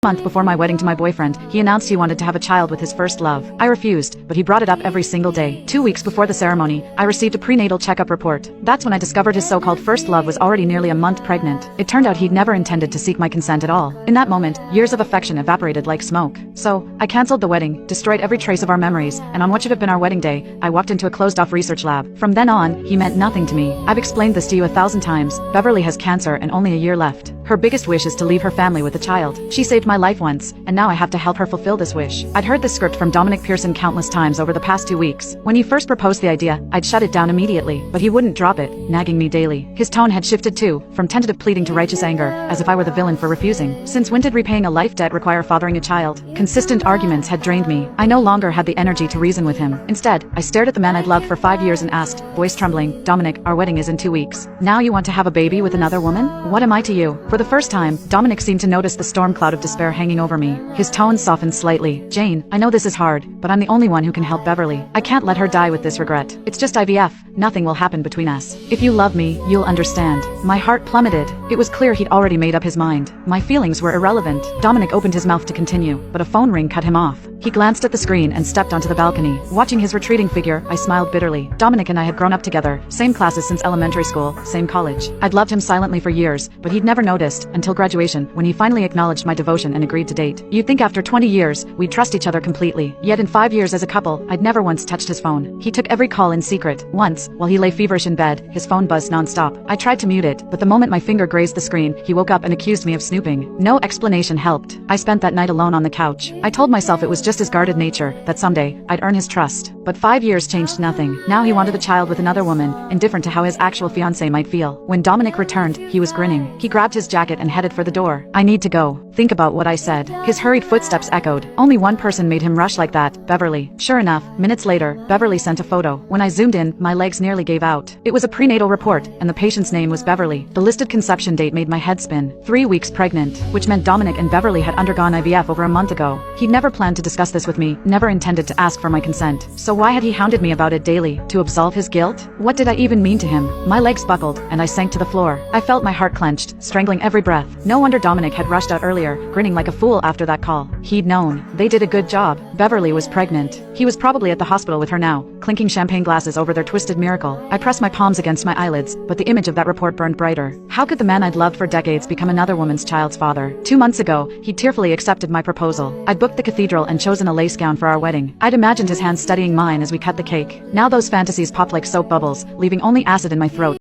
Month before my wedding to my boyfriend, he announced he wanted to have a child with his first love. I refused, but he brought it up every single day. 2 weeks before the ceremony, I received a prenatal checkup report. That's when I discovered his so-called first love was already nearly a month pregnant. It turned out he'd never intended to seek my consent at all. In that moment, years of affection evaporated like smoke. So, I cancelled the wedding, destroyed every trace of our memories, and on what should have been our wedding day, I walked into a closed-off research lab. From then on, he meant nothing to me. I've explained this to you 1,000 times. Beverly has cancer and only a year left. Her biggest wish is to leave her family with a child. She saved my life once, and now I have to help her fulfill this wish. I'd heard this script from Dominic Pearson countless times over the past 2 weeks. When he first proposed the idea, I'd shut it down immediately, but he wouldn't drop it, nagging me daily. His tone had shifted too, from tentative pleading to righteous anger, as if I were the villain for refusing. Since when did repaying a life debt require fathering a child? Consistent arguments had drained me. I no longer had the energy to reason with him. Instead, I stared at the man I'd loved for 5 years and asked, voice trembling, Dominic, our wedding is in 2 weeks. Now you want to have a baby with another woman? What am I to you? For the first time, Dominic seemed to notice the storm cloud of despair hanging over me. His tone softened slightly. Jane, I know this is hard, but I'm the only one who can help Beverly. I can't let her die with this regret. It's just IVF. Nothing will happen between us. If you love me, you'll understand. My heart plummeted. It was clear he'd already made up his mind. My feelings were irrelevant. Dominic opened his mouth to continue, but a phone ring cut him off. He glanced at the screen and stepped onto the balcony. Watching his retreating figure, I smiled bitterly. Dominic and I had grown up together, same classes since elementary school, same college. I'd loved him silently for years, but he'd never noticed, until graduation, when he finally acknowledged my devotion and agreed to date. You'd think after 20 years, we'd trust each other completely. Yet in 5 years as a couple, I'd never once touched his phone. He took every call in secret. Once, while he lay feverish in bed, his phone buzzed non-stop. I tried to mute it, but the moment my finger grazed the screen, he woke up and accused me of snooping. No explanation helped. I spent that night alone on the couch. I told myself it was just his guarded nature, that someday, I'd earn his trust. But 5 years changed nothing. Now he wanted a child with another woman, indifferent to how his actual fiancée might feel. When Dominic returned, he was grinning. He grabbed his jacket and headed for the door. I need to go. Think about what I said. His hurried footsteps echoed. Only one person made him rush like that, Beverly. Sure enough, minutes later, Beverly sent a photo. When I zoomed in, my legs nearly gave out. It was a prenatal report, and the patient's name was Beverly. The listed conception date made my head spin. 3 weeks pregnant, which meant Dominic and Beverly had undergone IVF over a month ago. He'd never planned to discuss this with me, never intended to ask for my consent. So why had he hounded me about it daily? To absolve his guilt? What did I even mean to him? My legs buckled, and I sank to the floor. I felt my heart clenched, strangling every breath. No wonder Dominic had rushed out earlier, grinning like a fool after that call. He'd known. They did a good job. Beverly was pregnant. He was probably at the hospital with her now, clinking champagne glasses over their twisted miracle. I pressed my palms against my eyelids, but the image of that report burned brighter. How could the man I'd loved for decades become another woman's child's father? 2 months ago, he'd tearfully accepted my proposal. I'd booked the cathedral and chosen a lace gown for our wedding. I'd imagined his hands steadying mine as we cut the cake. Now those fantasies popped like soap bubbles, leaving only acid in my throat.